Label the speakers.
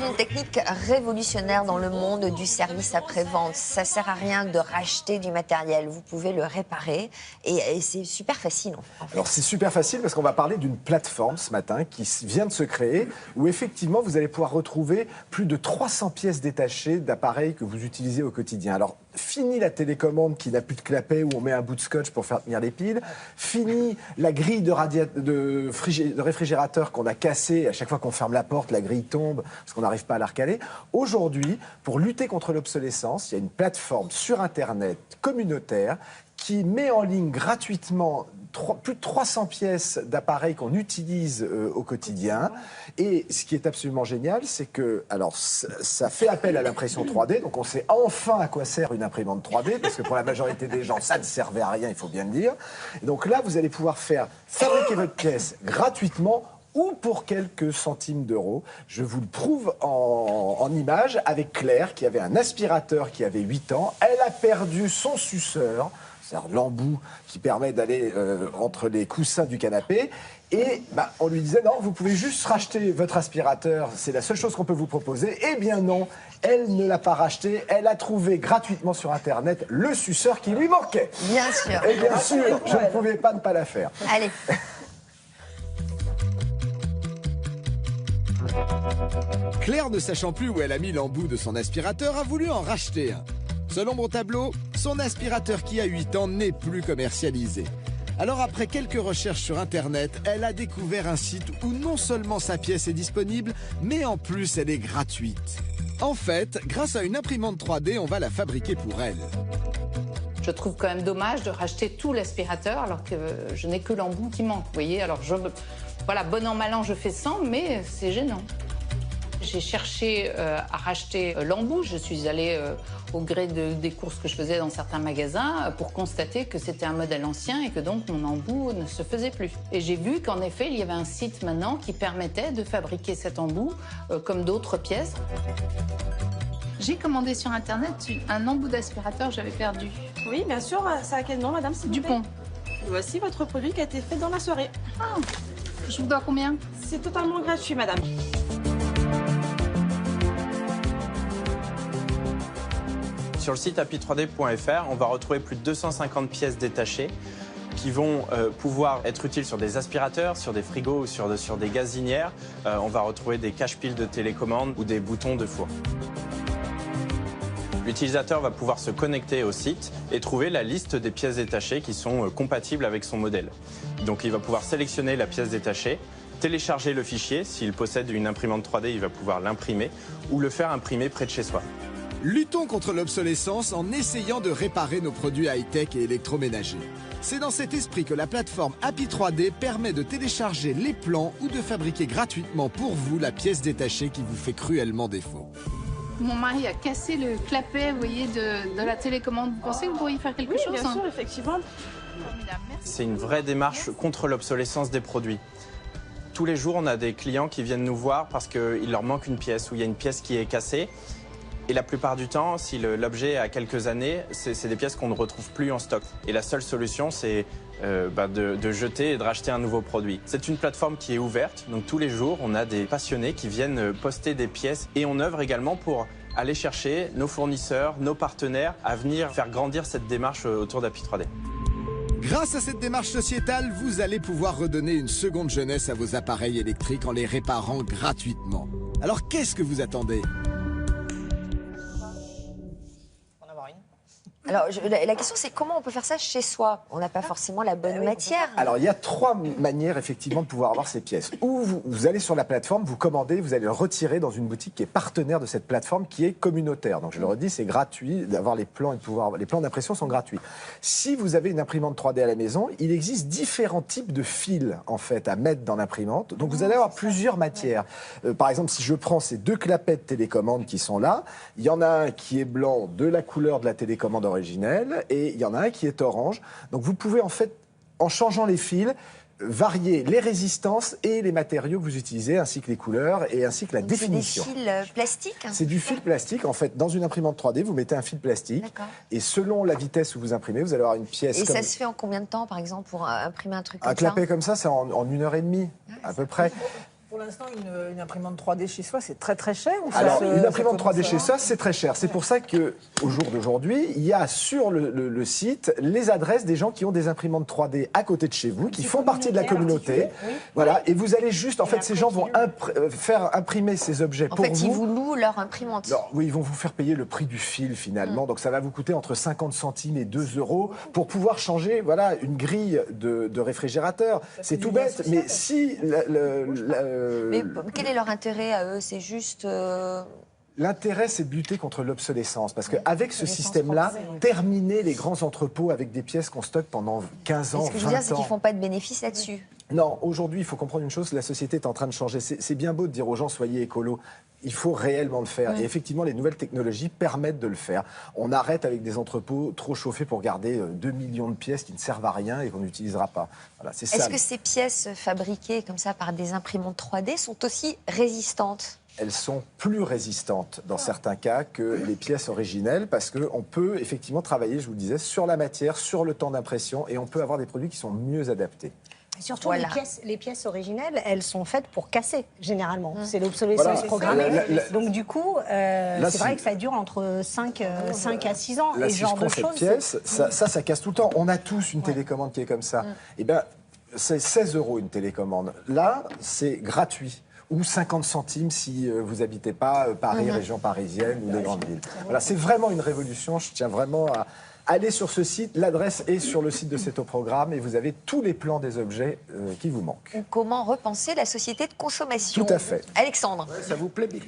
Speaker 1: une technique révolutionnaire dans le monde du service après-vente. Ça sert à rien de racheter du matériel. Vous pouvez le réparer et c'est super facile. En fait.
Speaker 2: Alors c'est super facile parce qu'on va parler d'une plateforme ce matin qui vient de se créer où effectivement vous allez pouvoir retrouver plus de 300 pièces détachées d'appareils que vous utilisez au quotidien. Alors fini la télécommande qui n'a plus de clapet où on met un bout de scotch pour faire tenir les piles. Fini la grille de réfrigérateur qu'on a cassée. À chaque fois qu'on ferme la porte, la grille tombe parce qu'on n'arrive pas à la recaler. Aujourd'hui, pour lutter contre l'obsolescence, il y a une plateforme sur Internet communautaire qui met en ligne gratuitement plus de 300 pièces d'appareils qu'on utilise au quotidien. Et ce qui est absolument génial, c'est que, alors, ça fait appel à l'impression 3D, donc on sait enfin à quoi sert une imprimante 3D, parce que pour la majorité des gens, ça ne servait à rien, il faut bien le dire. Et donc là, vous allez pouvoir fabriquer votre pièce gratuitement ou pour quelques centimes d'euros. Je vous le prouve en image avec Claire, qui avait un aspirateur qui avait 8 ans. Elle a perdu son suceur, c'est-à-dire l'embout qui permet d'aller entre les coussins du canapé. Et on lui disait, non, vous pouvez juste racheter votre aspirateur, c'est la seule chose qu'on peut vous proposer. Eh bien non, elle ne l'a pas racheté, elle a trouvé gratuitement sur Internet le suceur qui lui manquait.
Speaker 1: Bien sûr.
Speaker 2: Et bien sûr, je ne pouvais pas ne pas la faire.
Speaker 1: Allez.
Speaker 3: Claire, ne sachant plus où elle a mis l'embout de son aspirateur, a voulu en racheter un. Selon mon tableau, son aspirateur qui a 8 ans n'est plus commercialisé. Alors après quelques recherches sur Internet, elle a découvert un site où non seulement sa pièce est disponible, mais en plus elle est gratuite. En fait, grâce à une imprimante 3D, on va la fabriquer pour elle.
Speaker 4: Je trouve quand même dommage de racheter tout l'aspirateur alors que je n'ai que l'embout qui manque. Vous voyez, alors voilà, bon an, mal an, je fais 100, mais c'est gênant. J'ai cherché à racheter l'embout. Je suis allée au gré des courses que je faisais dans certains magasins pour constater que c'était un modèle ancien et que donc mon embout ne se faisait plus. Et j'ai vu qu'en effet, il y avait un site maintenant qui permettait de fabriquer cet embout comme d'autres pièces.
Speaker 5: J'ai commandé sur Internet un embout d'aspirateur que j'avais perdu.
Speaker 6: Oui, bien sûr. C'est à quel nom, madame, s'il vous plaît ?
Speaker 5: Dupont.
Speaker 6: Voici votre produit qui a été fait dans la soirée.
Speaker 5: Ah, je vous dois combien ?
Speaker 6: C'est totalement gratuit, madame.
Speaker 7: Sur le site happy3d.fr, on va retrouver plus de 250 pièces détachées qui vont pouvoir être utiles sur des aspirateurs, sur des frigos ou sur des gazinières. On va retrouver des cache-piles de télécommande ou des boutons de four. L'utilisateur va pouvoir se connecter au site et trouver la liste des pièces détachées qui sont compatibles avec son modèle. Donc il va pouvoir sélectionner la pièce détachée, télécharger le fichier. S'il possède une imprimante 3D, il va pouvoir l'imprimer ou le faire imprimer près de chez soi.
Speaker 3: Luttons contre l'obsolescence en essayant de réparer nos produits high-tech et électroménagers. C'est dans cet esprit que la plateforme Happy3D permet de télécharger les plans ou de fabriquer gratuitement pour vous la pièce détachée qui vous fait cruellement défaut.
Speaker 5: Mon mari a cassé le clapet, vous voyez, de la télécommande. Vous pensez que vous pourriez faire quelque chose ?
Speaker 6: Oui, bien sûr, effectivement.
Speaker 7: C'est une vraie démarche contre l'obsolescence des produits. Tous les jours, on a des clients qui viennent nous voir parce qu'il leur manque une pièce ou il y a une pièce qui est cassée. Et la plupart du temps, si l'objet a quelques années, c'est des pièces qu'on ne retrouve plus en stock. Et la seule solution, c'est de jeter et de racheter un nouveau produit. C'est une plateforme qui est ouverte, donc tous les jours, on a des passionnés qui viennent poster des pièces. Et on œuvre également pour aller chercher nos fournisseurs, nos partenaires, à venir faire grandir cette démarche autour d'Happy3D.
Speaker 3: Grâce à cette démarche sociétale, vous allez pouvoir redonner une seconde jeunesse à vos appareils électriques en les réparant gratuitement. Alors qu'est-ce que vous attendez ?
Speaker 1: Alors, la question, c'est comment on peut faire ça chez soi ? On n'a pas forcément la bonne matière.
Speaker 2: Alors, il y a 3 manières, effectivement, de pouvoir avoir ces pièces. Ou vous allez sur la plateforme, vous commandez, vous allez le retirer dans une boutique qui est partenaire de cette plateforme, qui est communautaire. Donc, je le redis, c'est gratuit d'avoir les plans et de pouvoir... Les plans d'impression sont gratuits. Si vous avez une imprimante 3D à la maison, il existe différents types de fils, en fait, à mettre dans l'imprimante. Donc, vous allez avoir plusieurs matières. Par exemple, si je prends ces 2 clapets de télécommande qui sont là, il y en a un qui est blanc de la couleur de la télécommande originelle et il y en a un qui est orange. Donc vous pouvez en fait, en changeant les fils, varier les résistances et les matériaux que vous utilisez, ainsi que les couleurs et ainsi que la définition.
Speaker 1: C'est des fils plastiques ?
Speaker 2: C'est du fil plastique. En fait, dans une imprimante 3D, vous mettez un fil plastique et selon la vitesse où vous imprimez, vous allez avoir une pièce.
Speaker 1: Et ça se fait en combien de temps, par exemple, pour imprimer un truc comme ça ?
Speaker 2: Un clapet comme ça, c'est en 1h30, à peu près.
Speaker 8: Pour l'instant, une imprimante 3D chez soi, c'est très très cher.
Speaker 2: Alors, une imprimante 3D chez soi, c'est très cher. C'est pour ça qu'au jour d'aujourd'hui, il y a sur le site les adresses des gens qui ont des imprimantes 3D à côté de chez vous, qui font partie de la communauté. Voilà, et vous allez juste, en fait, ces gens vont faire imprimer ces objets pour vous.
Speaker 1: En fait, ils vous louent leur imprimante.
Speaker 2: Non, oui, ils vont vous faire payer le prix du fil finalement. Donc ça va vous coûter entre 50 centimes et 2 euros pour pouvoir changer, voilà, une grille de réfrigérateur. C'est tout bête, mais si
Speaker 1: mais quel est leur intérêt à eux? C'est juste...
Speaker 2: L'intérêt, c'est de lutter contre l'obsolescence. Parce qu'avec ce système-là, terminer les grands entrepôts avec des pièces qu'on stocke pendant 15 ans, 20 ans...
Speaker 1: Ce que je veux dire, c'est qu'ils ne font pas de bénéfices là-dessus.
Speaker 2: Non, aujourd'hui, il faut comprendre une chose, la société est en train de changer. C'est bien beau de dire aux gens, soyez écolo. Il faut réellement le faire. Et effectivement, les nouvelles technologies permettent de le faire. On arrête avec des entrepôts trop chauffés pour garder 2 millions de pièces qui ne servent à rien et qu'on n'utilisera pas. Voilà, c'est ça.
Speaker 1: Est-ce que ces pièces fabriquées comme ça par des imprimantes 3D sont aussi résistantes ?
Speaker 2: Elles sont plus résistantes dans certains cas que les pièces originelles parce qu'on peut effectivement travailler, je vous le disais, sur la matière, sur le temps d'impression et on peut avoir des produits qui sont mieux adaptés.
Speaker 9: Surtout, les pièces originelles, elles sont faites pour casser, généralement. C'est l'obsolescence programmée. Donc, du coup, c'est vrai que ça dure entre 5 à 6 ans.
Speaker 2: Là,
Speaker 9: et
Speaker 2: si
Speaker 9: genre
Speaker 2: je prends
Speaker 9: de
Speaker 2: cette
Speaker 9: choses,
Speaker 2: pièce, ça casse tout le temps. On a tous une télécommande qui est comme ça. Eh bien, c'est 16 € une télécommande. Là, c'est gratuit. Ou 50 centimes si vous n'habitez pas Paris, région parisienne ou les grandes villes. Voilà, c'est vraiment une révolution. Je tiens vraiment à aller sur ce site. L'adresse est sur le site de cet programme et vous avez tous les plans des objets qui vous manquent.
Speaker 1: Ou comment repenser la société de consommation.
Speaker 2: Tout à fait.
Speaker 1: Alexandre.
Speaker 3: Ça vous plaît bien.